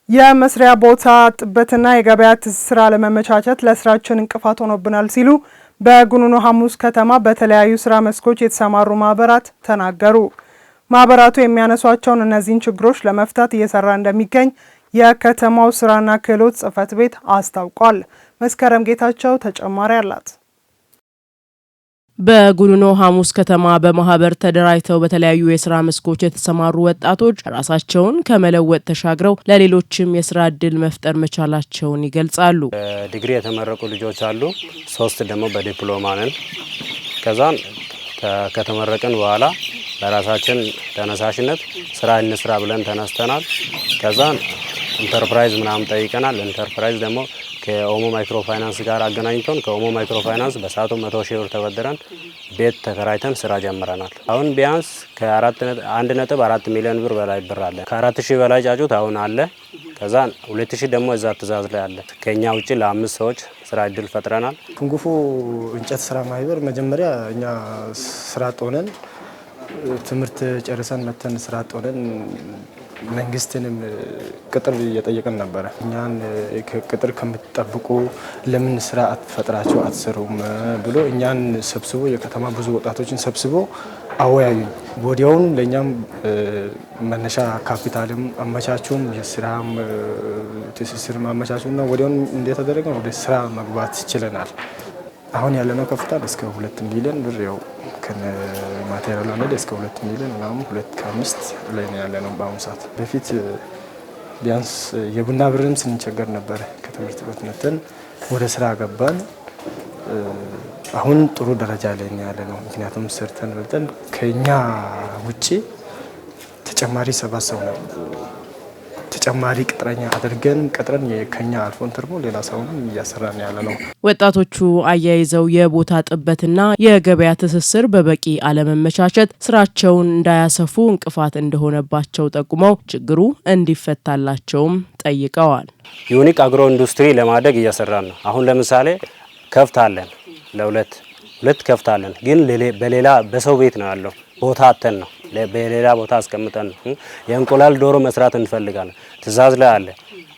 የመስሪያ ቦታ ጥበትና የገበያ ትስስር አለመመቻቸት ለስራችን እንቅፋት ሆኖብናል ሲሉ በጉኑኖ ሐሙስ ከተማ በተለያዩ ስራ መስኮች የተሰማሩ ማህበራት ተናገሩ። ማህበራቱ የሚያነሷቸውን እነዚህን ችግሮች ለመፍታት እየሰራ እንደሚገኝ የከተማው ስራና ክህሎት ጽሕፈት ቤት አስታውቋል። መስከረም ጌታቸው ተጨማሪ አላት። በጉኑኖ ሐሙስ ከተማ በማህበር ተደራጅተው በተለያዩ የስራ መስኮች የተሰማሩ ወጣቶች ራሳቸውን ከመለወጥ ተሻግረው ለሌሎችም የስራ እድል መፍጠር መቻላቸውን ይገልጻሉ። ዲግሪ የተመረቁ ልጆች አሉ። 3 ደግሞ በዲፕሎማ ነን። ከዛን ከተመረቅን በኋላ ለራሳችን ተነሳሽነት ስራ እንስራ ብለን ተነስተናል። ከዛን ኢንተርፕራይዝ ምናምን ጠይቀናል። ኢንተርፕራይዝ ደግሞ ከኦሞ ማይክሮ ፋይናንስ ጋር አገናኝቶን ከኦሞ ማይክሮ ፋይናንስ በሳቱ 100 ሺህ ብር ተበድረን ቤት ተከራይተን ስራ ጀምረናል። አሁን ቢያንስ ከ1.4 ሚሊዮን ብር በላይ ብር አለ። ከ4000 በላይ ጫጩት አሁን አለ። ከዛ 2000 ደግሞ እዛ ትእዛዝ ላይ አለ። ከኛ ውጪ ለ5 ሰዎች ስራ እድል ፈጥረናል። ኩንጉፉ እንጨት ስራ ማህበር መጀመሪያ እኛ ስራ ጦነን ትምህርት ጨርሰን መተን ስራ ጦነን መንግስትንም ቅጥር እየጠየቀን ነበር። እኛን ቅጥር ከምትጠብቁ ለምን ስራ አትፈጥራችሁ አትሰሩም ብሎ እኛን ሰብስቦ የከተማ ብዙ ወጣቶችን ሰብስቦ አወያዩ። ወዲያውኑ ለኛም መነሻ ካፒታልም አመቻቹም የስራም ትስስር ማመቻቹና ወዲያውኑ እንደተደረገ ወደ ስራ መግባት ይችላል። አሁን ያለነው ከፍታል እስከ 2 ሚሊዮን ብር ያው ከነ ማቴሪያል አንደ እስከ 2 ሚሊዮን ምናምን 2.5 ላይ ነው ያለነው በአሁኑ ሰዓት። በፊት ቢያንስ የቡና ብርም ስንቸገር ነበር። ከትምህርት ቤት መተን ወደ ስራ ገባን። አሁን ጥሩ ደረጃ ላይ ነው ያለነው። ምክንያቱም ሰርተን በልተን ከኛ ውጪ ተጨማሪ 7 ሰው ነው ተጨማሪ ቅጥረኛ አድርገን ቀጥረን የከኛ አልፎን ተርሞ ሌላ ሰውን እያሰራን ያለ ነው። ወጣቶቹ አያይዘው የቦታ ጥበትና የገበያ ትስስር በበቂ አለመመቻቸት ስራቸውን እንዳያሰፉ እንቅፋት እንደሆነባቸው ጠቁመው ችግሩ እንዲፈታላቸውም ጠይቀዋል። ዩኒክ አግሮ ኢንዱስትሪ ለማደግ እያሰራን ነው። አሁን ለምሳሌ ከፍታለን ሁለት ከፍታለን፣ ግን በሌላ በሰው ቤት ነው ያለው። ቦታ አተን ነው በሌላ ቦታ አስቀምጠን ነው። የእንቁላል ዶሮ መስራት እንፈልጋለን። ትእዛዝ ላይ አለ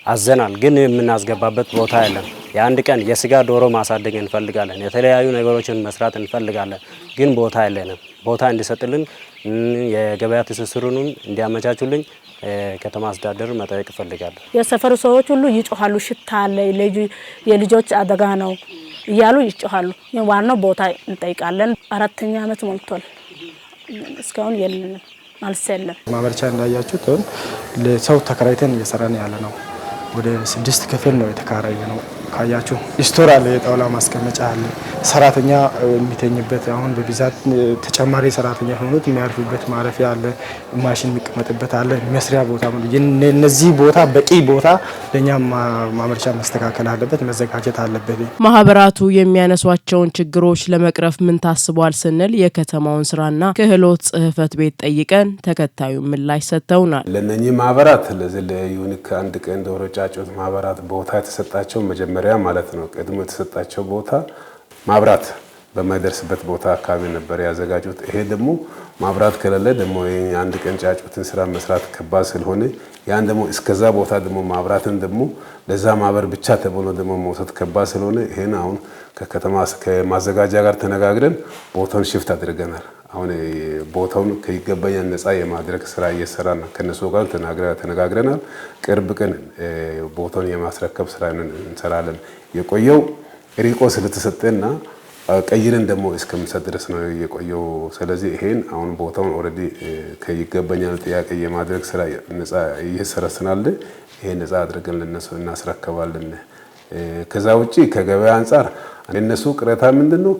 አዘናል፣ ግን የምናስገባበት ቦታ የለም። የአንድ ቀን የስጋ ዶሮ ማሳደግ እንፈልጋለን። የተለያዩ ነገሮችን መስራት እንፈልጋለን፣ ግን ቦታ የለንም። ቦታ እንዲሰጥልን የገበያ ትስስሩንም እንዲያመቻቹልኝ ከተማ አስተዳደር መጠየቅ እፈልጋለሁ። የሰፈሩ ሰዎች ሁሉ ይጮሃሉ። ሽታ አለ፣ የልጆች አደጋ ነው እያሉ ይጮሃሉ። ዋናው ቦታ እንጠይቃለን። 4ኛ ዓመት ሞልቷል። እስካሁን የለንም ማለት የለም። ማመርቻ እንዳያችሁት ለሰው ተከራይተን እየሰራን ያለ ነው። ወደ 6 ክፍል ነው የተከራየ ነው። ካያችሁ ስቶር አለ፣ የጣውላ ማስቀመጫ አለ፣ ሰራተኛ የሚተኝበት አሁን በብዛት ተጨማሪ ሰራተኛ ሆኖት የሚያርፉበት ማረፊያ አለ፣ ማሽን የሚቀመጥበት አለ፣ መስሪያ ቦታ ነው። እነዚህ ቦታ በቂ ቦታ ለኛ ማመርቻ መስተካከል አለበት፣ መዘጋጀት አለበት። ማህበራቱ የሚያነሷቸውን ችግሮች ለመቅረፍ ምን ታስቧል ስንል የከተማውን ስራና ክህሎት ጽሕፈት ቤት ጠይቀን ተከታዩ ምላሽ ሰጥተውናል። ለነኚህ ማህበራት ለዚህ ለዩኒክ አንድ ቀን ዶሮ ጫጩት ማህበራት ቦታ የተሰጣቸው መጀመሪያ ማለት ነው ቀድሞ የተሰጣቸው ቦታ ማብራት በማይደርስበት ቦታ አካባቢ ነበር ያዘጋጁት። ይሄ ደግሞ ማብራት ከሌለ ደግሞ አንድ ቀን ጫጩትን ስራ መስራት ከባድ ስለሆነ ያን ደግሞ እስከዛ ቦታ ደግሞ ማብራትን ደግሞ ለዛ ማህበር ብቻ ተብሎ ደግሞ መውሰድ ከባድ ስለሆነ ይሄን አሁን ከከተማ ከማዘጋጃ ጋር ተነጋግረን ቦታውን ሽፍት አድርገናል። አሁን ቦታውን ከይገባኛል ነፃ የማድረግ ስራ እየሰራን ከነሱ ጋር ተነጋግረናል። ቅርብ ቀን ቦታውን የማስረከብ ስራ እንሰራለን። የቆየው ሪቆ ስለተሰጠና ቀይረን ደግሞ እስከምንሰጥ ድረስ ነው የቆየው። ስለዚህ ይሄን አሁን ቦታውን ኦልሬዲ ከይገባኛል ጥያቄ የማድረግ ስራ ነፃ እየሰራስናል። ይሄን ነፃ አድርገን ለነሱ እናስረከባለን። ከዛ ውጪ ከገበያ አንፃር እነሱ ቅሬታ ምንድነው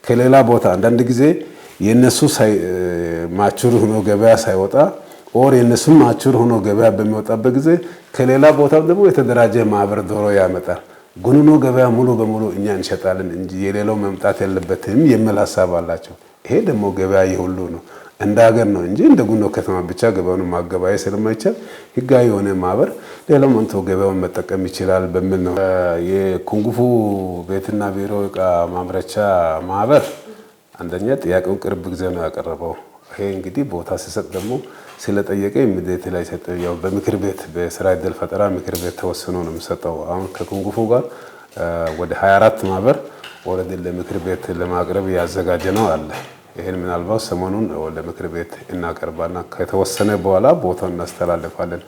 ከሌላ ቦታ አንዳንድ ጊዜ የነሱ ማቹር ሆኖ ገበያ ሳይወጣ ኦር የነሱ ማቹር ሆኖ ገበያ በሚወጣበት ጊዜ ከሌላ ቦታ ደግሞ የተደራጀ ማህበር ዶሮ ያመጣል። ጉኑኖ ገበያ ሙሉ በሙሉ እኛ እንሸጣለን እንጂ የሌላው መምጣት የለበትም የሚል ሐሳብ አላቸው። ይሄ ደግሞ ገበያ የሁሉ ነው እንደ ሀገር ነው እንጂ እንደ ጉኑኖ ከተማ ብቻ ገበያውን ማገበያይ ስለማይቻል ህጋዊ የሆነ ማህበር ሌላው መንቶ ገበያውን መጠቀም ይችላል በሚል ነው የኩንጉፉ ቤትና ቢሮ ዕቃ ማምረቻ ማህበር አንደኛ ጥያቄውን ቅርብ ጊዜ ነው ያቀረበው። ይሄ እንግዲህ ቦታ ሲሰጥ ደግሞ ስለጠየቀ ኢሚዲየት ላይ ሰጠ። ያው በምክር ቤት በስራ ዕድል ፈጠራ ምክር ቤት ተወስኖ ነው የሚሰጠው። አሁን ከኩንጉፉ ጋር ወደ 24 ማህበር ኦልሬዲ ለምክር ቤት ለማቅረብ ያዘጋጀ ነው አለ። ይሄን ምናልባት ሰሞኑን ለምክር ቤት እናቀርባና ከተወሰነ በኋላ ቦታውን እናስተላልፋለን።